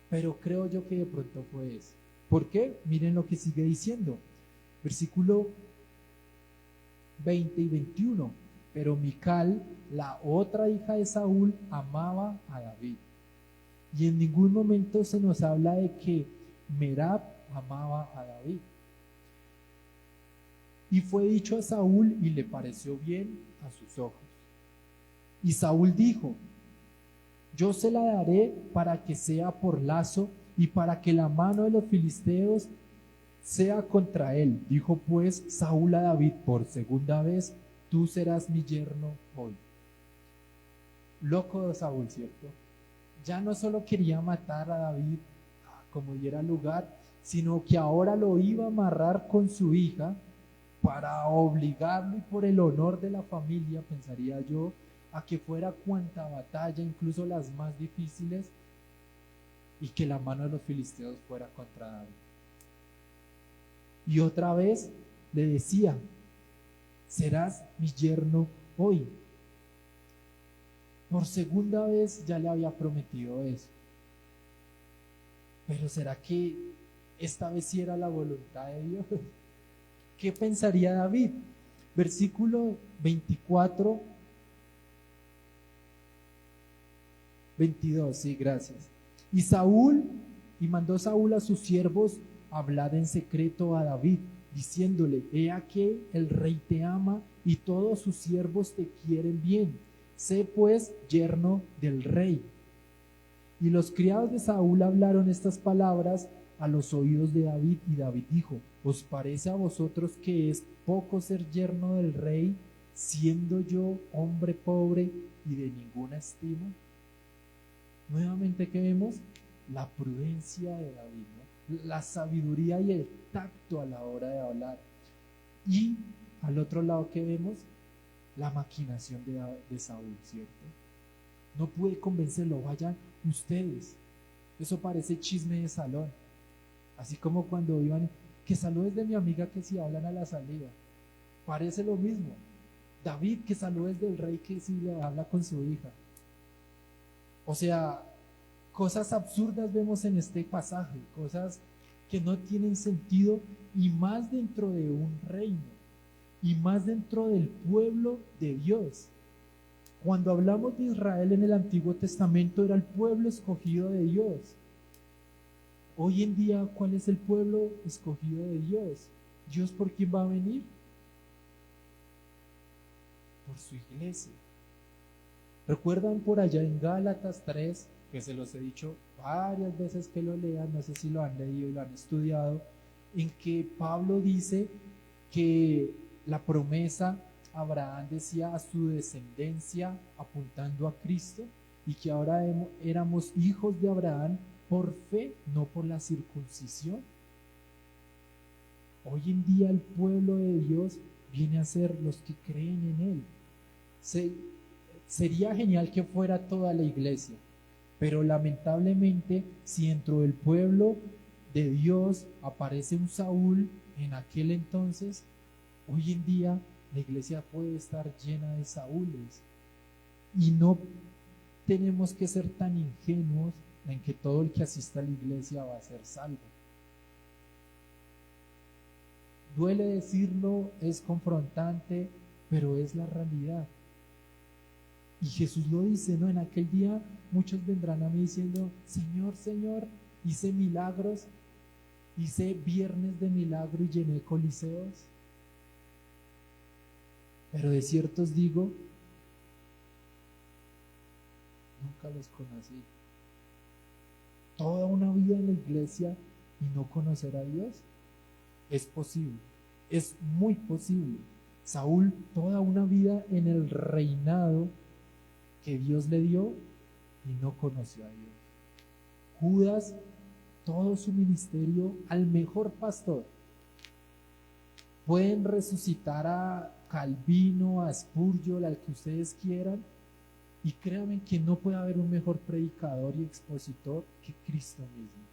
Pero creo yo que de pronto fue eso. ¿Por qué? Miren lo que sigue diciendo. Versículo 20 y 21. Pero Mical, la otra hija de Saúl, amaba a David. Y en ningún momento se nos habla de que Merab amaba a David. Y fue dicho a Saúl y le pareció bien a sus ojos. Y Saúl dijo: yo se la daré para que sea por lazo y para que la mano de los filisteos sea contra él. Dijo pues Saúl a David por segunda vez: tú serás mi yerno hoy. Loco de Saúl, ¿cierto? Ya no solo quería matar a David como diera lugar, sino que ahora lo iba a amarrar con su hija para obligarlo, y por el honor de la familia, pensaría yo, a que fuera cuanta batalla, incluso las más difíciles, y que la mano de los filisteos fuera contra David. Y otra vez le decía: serás mi yerno hoy. Por segunda vez ya le había prometido eso. Pero ¿será que esta vez sí era la voluntad de Dios? ¿Qué pensaría David? Versículo 24, 22, sí, gracias. Y mandó Saúl a sus siervos hablar en secreto a David, diciéndole: he aquí el rey te ama y todos sus siervos te quieren bien. Sé pues yerno del rey. Y los criados de Saúl hablaron estas palabras a los oídos de David, y David dijo: ¿os parece a vosotros que es poco ser yerno del rey, siendo yo hombre pobre y de ninguna estima? Nuevamente, ¿qué vemos? La prudencia de David, ¿no? La sabiduría y el tacto a la hora de hablar. Y al otro lado, ¿qué vemos? La maquinación de Saúl, ¿cierto? No pude convencerlo, vayan ustedes. Eso parece chisme de salón. Así como cuando iban, que saludes de mi amiga, que si hablan a la salida. Parece lo mismo. David, que saludes del rey, que si le habla con su hija. O sea, cosas absurdas vemos en este pasaje, cosas que no tienen sentido, y más dentro de un reino, y más dentro del pueblo de Dios. Cuando hablamos de Israel en el Antiguo Testamento, era el pueblo escogido de Dios. Hoy en día, ¿cuál es el pueblo escogido de Dios? ¿Dios por quién va a venir? Por su iglesia. ¿Recuerdan por allá en Gálatas 3, porque se los he dicho varias veces que lo lean, no sé si lo han leído y lo han estudiado, en que Pablo dice que la promesa Abraham decía a su descendencia apuntando a Cristo, y que ahora éramos hijos de Abraham por fe, no por la circuncisión. Hoy en día el pueblo de Dios viene a ser los que creen en Él. Sería genial que fuera toda la iglesia, pero lamentablemente si dentro del pueblo de Dios aparece un Saúl en aquel entonces, hoy en día la iglesia puede estar llena de Saúles, y no tenemos que ser tan ingenuos en que todo el que asista a la iglesia va a ser salvo. Duele decirlo, es confrontante, pero es la realidad. Y Jesús lo dice, ¿no? En aquel día muchos vendrán a mí diciendo, Señor, Señor, hice milagros, hice viernes de milagro y llené coliseos. Pero de cierto os digo, nunca los conocí. Toda una vida en la iglesia y no conocer a Dios es posible, es muy posible. Saúl, toda una vida en el reinado que Dios le dio y no conoció a Dios. Judas, todo su ministerio al mejor pastor. Pueden resucitar a Calvino, a Spurgeon, al que ustedes quieran, y créanme que no puede haber un mejor predicador y expositor que Cristo mismo.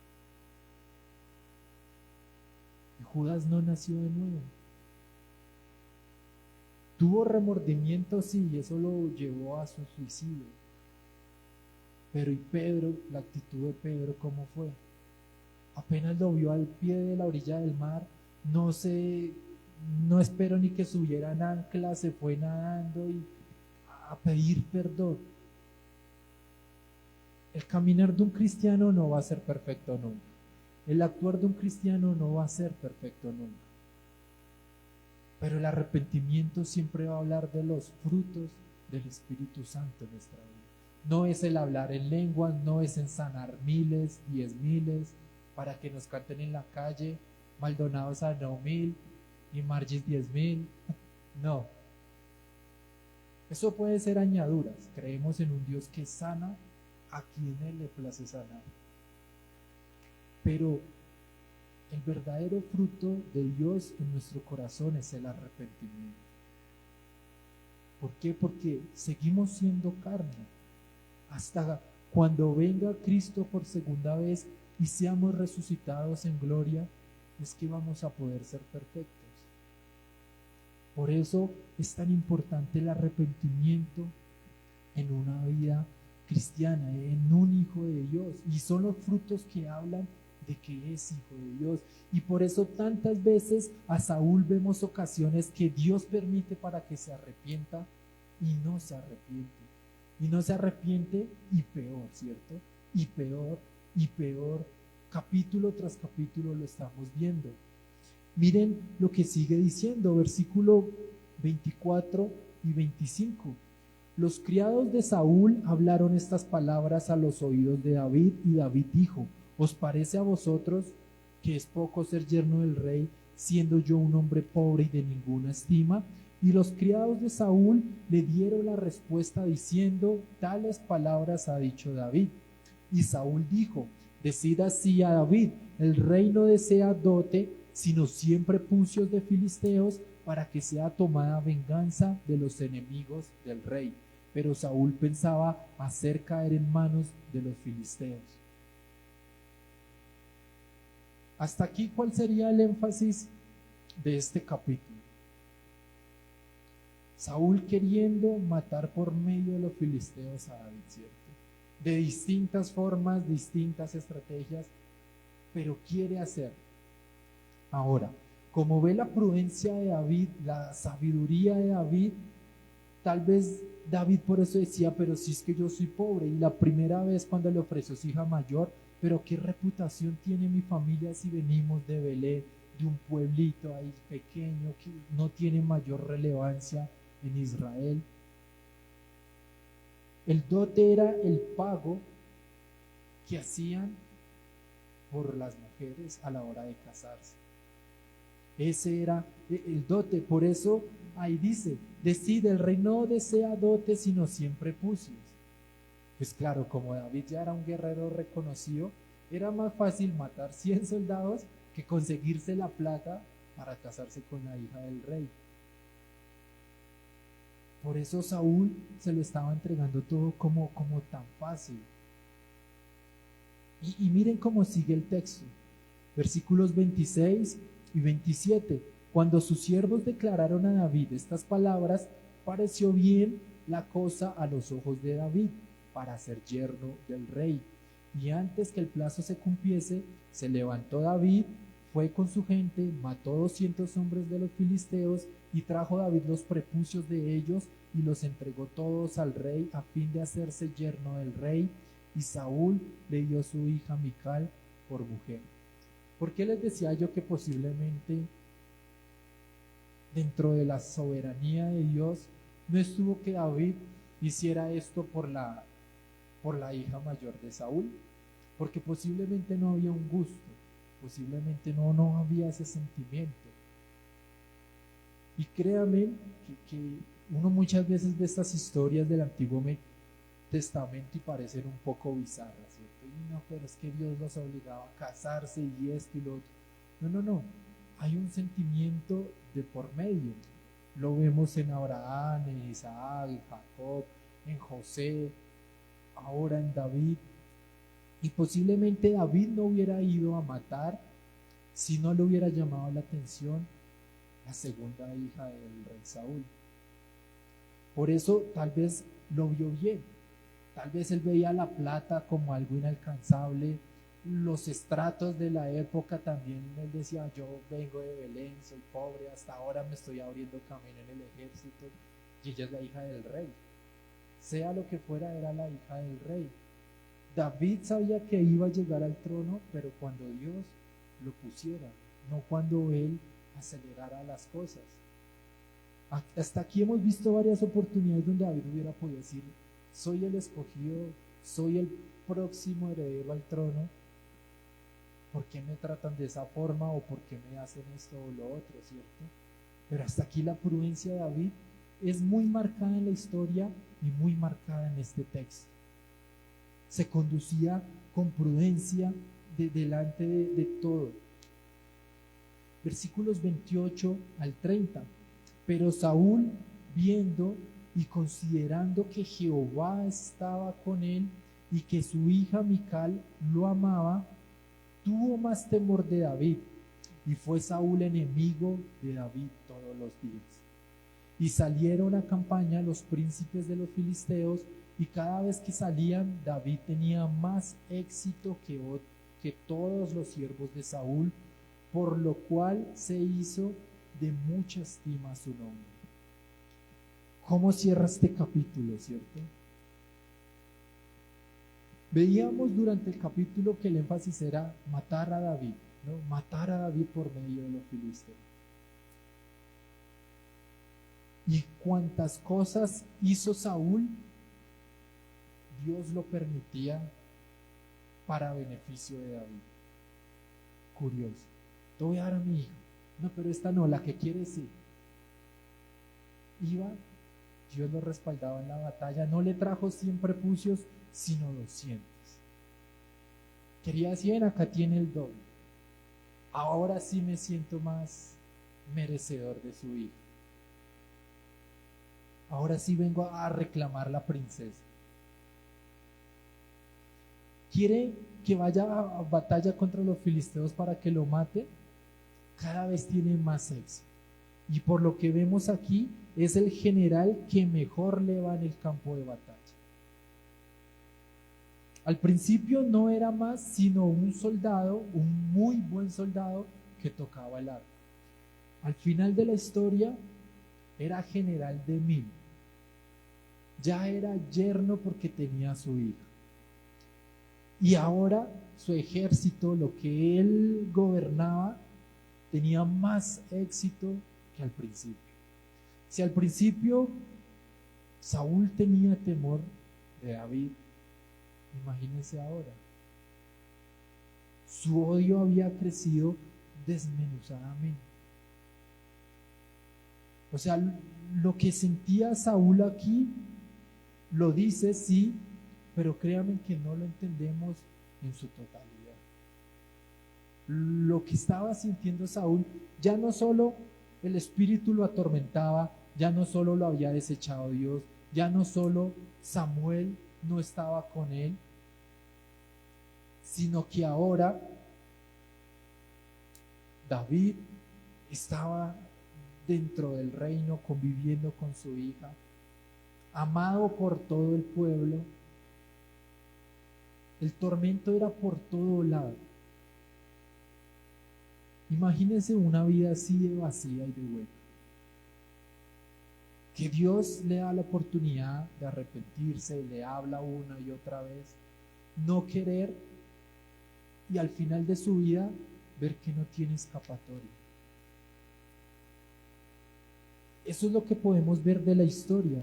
Y Judas no nació de nuevo. Tuvo remordimiento, sí, y eso lo llevó a su suicidio. Pero ¿y Pedro? La actitud de Pedro, ¿cómo fue? Apenas lo vio al pie de la orilla del mar, no esperó ni que subieran anclas, se fue nadando y a pedir perdón. El caminar de un cristiano no va a ser perfecto nunca. El actuar de un cristiano no va a ser perfecto nunca. Pero el arrepentimiento siempre va a hablar de los frutos del Espíritu Santo en nuestra vida. No es el hablar en lenguas, no es en sanar miles, 10,000, para que nos canten en la calle, Maldonado sanó 1,000 y Margis 10,000. No. Eso puede ser añaduras. Creemos en un Dios que sana a quien Él le place sanar. Pero el verdadero fruto de Dios en nuestro corazón es el arrepentimiento. ¿Por qué? Porque seguimos siendo carne. Hasta cuando venga Cristo por segunda vez y seamos resucitados en gloria, es que vamos a poder ser perfectos. Por eso es tan importante el arrepentimiento en una vida cristiana, en un hijo de Dios. Y son los frutos que hablan de que es hijo de Dios. Y por eso tantas veces a Saúl vemos ocasiones que Dios permite para que se arrepienta y no se arrepiente. Y no se arrepiente y peor, ¿cierto? Y peor, y peor. Capítulo tras capítulo lo estamos viendo. Miren lo que sigue diciendo, versículo 24 y 25. Los criados de Saúl hablaron estas palabras a los oídos de David, y David dijo: ¿Os parece a vosotros que es poco ser yerno del rey, siendo yo un hombre pobre y de ninguna estima? Y los criados de Saúl le dieron la respuesta diciendo: tales palabras ha dicho David. Y Saúl dijo: decid así a David, el rey no desea dote, sino siempre pucios de filisteos, para que sea tomada venganza de los enemigos del rey. Pero Saúl pensaba hacer caer en manos de los filisteos. Hasta aquí, ¿cuál sería el énfasis de este capítulo? Saúl queriendo matar por medio de los filisteos a David, ¿cierto? De distintas formas, distintas estrategias, pero quiere hacer. Ahora, como ve la prudencia de David, la sabiduría de David, tal vez David por eso decía: pero si es que yo soy pobre, y la primera vez cuando le ofreció su hija mayor, pero qué reputación tiene mi familia si venimos de Belén, de un pueblito ahí pequeño que no tiene mayor relevancia en Israel. El dote era el pago que hacían por las mujeres a la hora de casarse. Ese era el dote. Por eso ahí dice, decide, el rey no desea dote, sino siempre pucios. Pues claro, como David ya era un guerrero reconocido, era más fácil matar 100 soldados que conseguirse la plata para casarse con la hija del rey. Por eso Saúl se lo estaba entregando todo como tan fácil. Y miren cómo sigue el texto. Versículos 26 y 27. Cuando sus siervos declararon a David estas palabras, pareció bien la cosa a los ojos de David para ser yerno del rey. Y antes que el plazo se cumpliese, se levantó David, fue con su gente, mató 200 hombres de los filisteos y trajo David los prepucios de ellos y los entregó todos al rey a fin de hacerse yerno del rey. Y Saúl le dio a su hija Mical por mujer. ¿Por qué les decía yo que posiblemente dentro de la soberanía de Dios no estuvo que David hiciera esto por la hija mayor de Saúl? Porque posiblemente no había un gusto, posiblemente no había ese sentimiento. Y créanme que uno muchas veces ve estas historias del Antiguo Testamento y parecen un poco bizarras, ¿cierto? Y no, pero es que Dios los obligaba a casarse y esto y lo otro. No. Hay un sentimiento de por medio. Lo vemos en Abraham, en Isaac, en Jacob, en José, ahora en David. Y posiblemente David no hubiera ido a matar si no le hubiera llamado la atención la segunda hija del rey Saúl. Por eso tal vez lo vio bien. Tal vez él veía la plata como algo inalcanzable, los estratos de la época también. Él decía, yo vengo de Belén, soy pobre, hasta ahora me estoy abriendo camino en el ejército, y ella es la hija del rey. Sea lo que fuera, era la hija del rey. David sabía que iba a llegar al trono, pero cuando Dios lo pusiera, no cuando él acelerara las cosas. Hasta aquí hemos visto varias oportunidades donde David hubiera podido decir, soy el escogido, soy el próximo heredero al trono. ¿Por qué me tratan de esa forma? ¿O por qué me hacen esto o lo otro? ¿Cierto? Pero hasta aquí la prudencia de David es muy marcada en la historia y muy marcada en este texto. Se conducía con prudencia delante de todo. Versículos 28 al 30. Pero Saúl, viendo y considerando que Jehová estaba con él y que su hija Mical lo amaba, tuvo más temor de David, y fue Saúl enemigo de David todos los días. Y salieron a campaña los príncipes de los filisteos, y cada vez que salían, David tenía más éxito que todos los siervos de Saúl, por lo cual se hizo de mucha estima su nombre. ¿Cómo cierra este capítulo, cierto? Veíamos durante el capítulo que el énfasis era matar a David, ¿no? Matar a David por medio de los filisteos. Y cuantas cosas hizo Saúl, Dios lo permitía para beneficio de David. Curioso. Te voy a dar a mi hija. No, pero esta no, la que quiere sí. Iba, Dios lo respaldaba en la batalla, no le trajo 100 prepucios, sino 200. Quería 100, acá tiene el doble. Ahora sí me siento más merecedor de su hijo. Ahora sí vengo a reclamar la princesa. ¿Quiere que vaya a batalla contra los filisteos para que lo mate? Cada vez tiene más éxito. Y por lo que vemos aquí, es el general que mejor le va en el campo de batalla. Al principio no era más sino un soldado, un muy buen soldado que tocaba el arco. Al final de la historia era general de 1000. Ya era yerno porque tenía a su hija. Y ahora su ejército, lo que él gobernaba, tenía más éxito que al principio. Si al principio Saúl tenía temor de David, imagínense ahora. Su odio había crecido desmenuzadamente. O sea, lo que sentía Saúl aquí lo dice, sí, pero créanme que no lo entendemos en su totalidad. Lo que estaba sintiendo Saúl, ya no solo el espíritu lo atormentaba, ya no solo lo había desechado Dios, ya no solo Samuel no estaba con él, sino que ahora David estaba dentro del reino, conviviendo con su hija, amado por todo el pueblo. El tormento era por todo lado. Imagínense una vida así de vacía y de hueca. Que Dios le da la oportunidad de arrepentirse, le habla una y otra vez, no querer, y al final de su vida ver que no tiene escapatoria. Eso es lo que podemos ver de la historia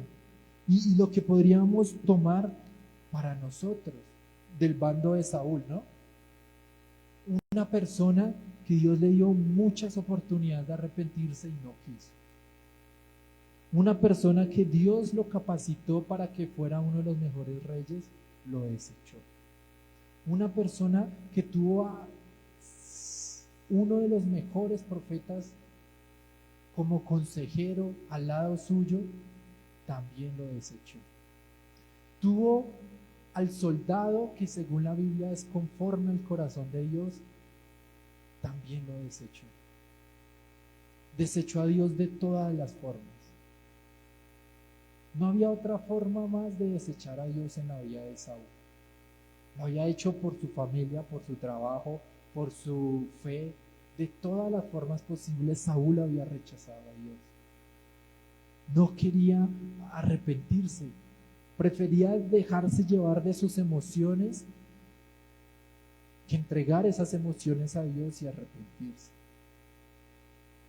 y lo que podríamos tomar para nosotros del bando de Saúl, ¿no? Una persona que Dios le dio muchas oportunidades de arrepentirse y no quiso. Una persona que Dios lo capacitó para que fuera uno de los mejores reyes, lo desechó. Una persona que tuvo a uno de los mejores profetas como consejero al lado suyo, también lo desechó. Tuvo al soldado que según la Biblia es conforme al corazón de Dios, también lo desechó. Desechó a Dios de todas las formas. No había otra forma más de desechar a Dios en la vida de Saúl. Lo había hecho por su familia, por su trabajo, por su fe. De todas las formas posibles, Saúl había rechazado a Dios. No quería arrepentirse. Prefería dejarse llevar de sus emociones que entregar esas emociones a Dios y arrepentirse.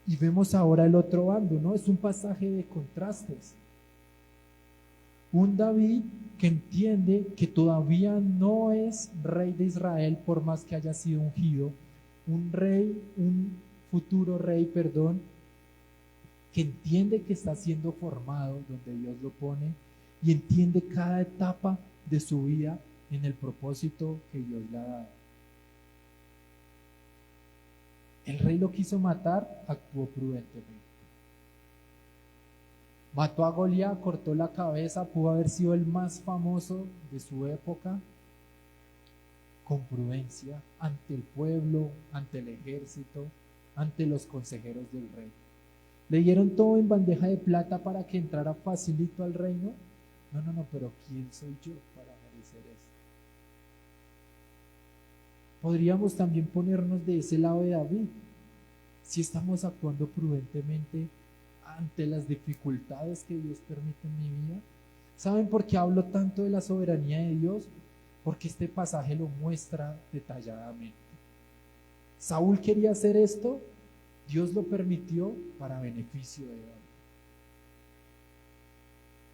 Y vemos ahora el otro bando, ¿no? Es un pasaje de contrastes. Un David que entiende que todavía no es rey de Israel por más que haya sido ungido. Un futuro rey, que entiende que está siendo formado donde Dios lo pone y entiende cada etapa de su vida en el propósito que Dios le ha dado. El rey lo quiso matar, actuó prudentemente. Mató a Goliat, cortó la cabeza, pudo haber sido el más famoso de su época, con prudencia, ante el pueblo, ante el ejército, ante los consejeros del rey. ¿Le dieron todo en bandeja de plata para que entrara facilito al reino? No, pero ¿quién soy yo para merecer esto? Podríamos también ponernos de ese lado de David. Si estamos actuando prudentemente ante las dificultades que Dios permite en mi vida. ¿Saben por qué hablo tanto de la soberanía de Dios? Porque este pasaje lo muestra detalladamente. Saúl quería hacer esto, Dios lo permitió para beneficio de David.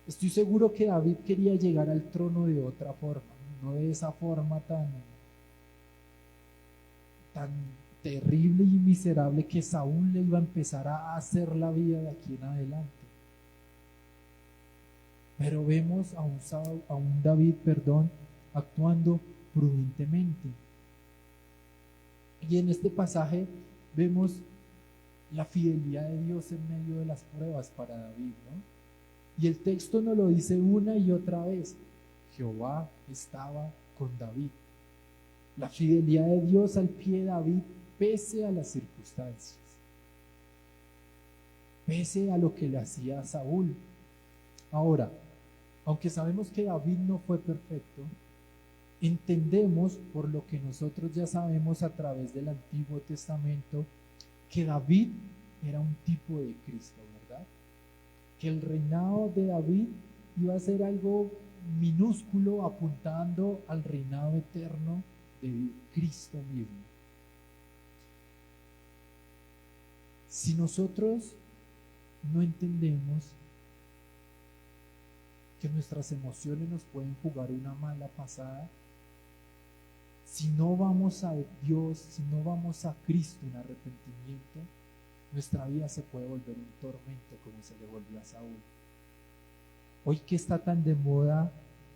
Estoy seguro que David quería llegar al trono de otra forma, no de esa forma tan terrible y miserable que Saúl le iba a empezar a hacer la vida de aquí en adelante. Pero vemos a un David, actuando prudentemente. Y en este pasaje vemos la fidelidad de Dios en medio de las pruebas para David, ¿no? Y el texto nos lo dice una y otra vez. Jehová estaba con David. La fidelidad de Dios al pie de David, pese a las circunstancias, pese a lo que le hacía a Saúl. Ahora, aunque sabemos que David no fue perfecto, entendemos por lo que nosotros ya sabemos a través del Antiguo Testamento que David era un tipo de Cristo, ¿verdad? Que el reinado de David iba a ser algo minúsculo apuntando al reinado eterno de Cristo mismo. Si nosotros no entendemos que nuestras emociones nos pueden jugar una mala pasada, Si no vamos a Dios, si no vamos a Cristo en arrepentimiento, nuestra vida se puede volver un tormento como se le volvió a Saúl. Hoy que está tan de moda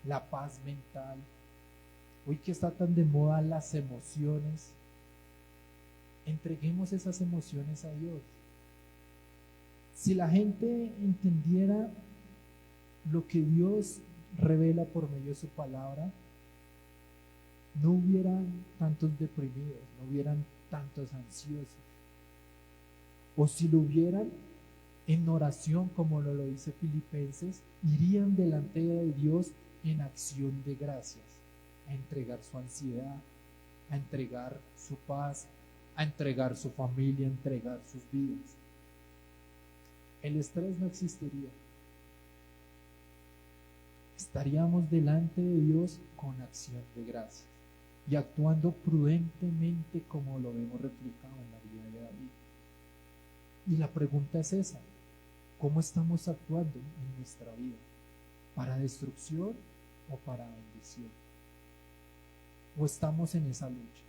la paz mental, hoy que está tan de moda las emociones, entreguemos esas emociones a Dios. Si la gente entendiera lo que Dios revela por medio de su palabra, no hubieran tantos deprimidos, no hubieran tantos ansiosos. O si lo hubieran, en oración, como lo dice Filipenses, irían delante de Dios en acción de gracias, a entregar su ansiedad, a entregar su paz, a entregar su familia, a entregar sus vidas. El estrés no existiría. Estaríamos delante de Dios con acción de gracias y actuando prudentemente como lo vemos reflejado en la vida de David. Y la pregunta es esa: ¿cómo estamos actuando en nuestra vida? ¿Para destrucción o para bendición? ¿O estamos en esa lucha?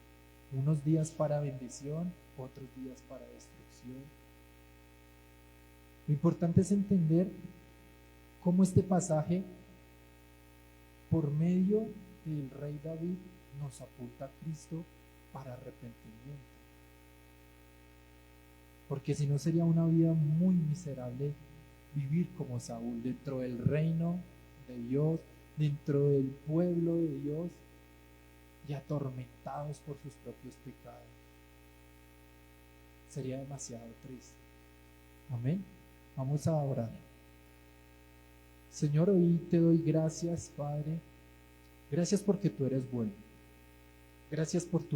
Unos días para bendición, otros días para destrucción. Lo importante es entender cómo este pasaje, por medio del rey David, nos apunta a Cristo para arrepentimiento. Porque si no, sería una vida muy miserable vivir como Saúl, dentro del reino de Dios, dentro del pueblo de Dios, y atormentados por sus propios pecados. Sería demasiado triste. Amén. Vamos a orar. Señor, hoy te doy gracias, Padre. Gracias porque tú eres bueno. Gracias por tu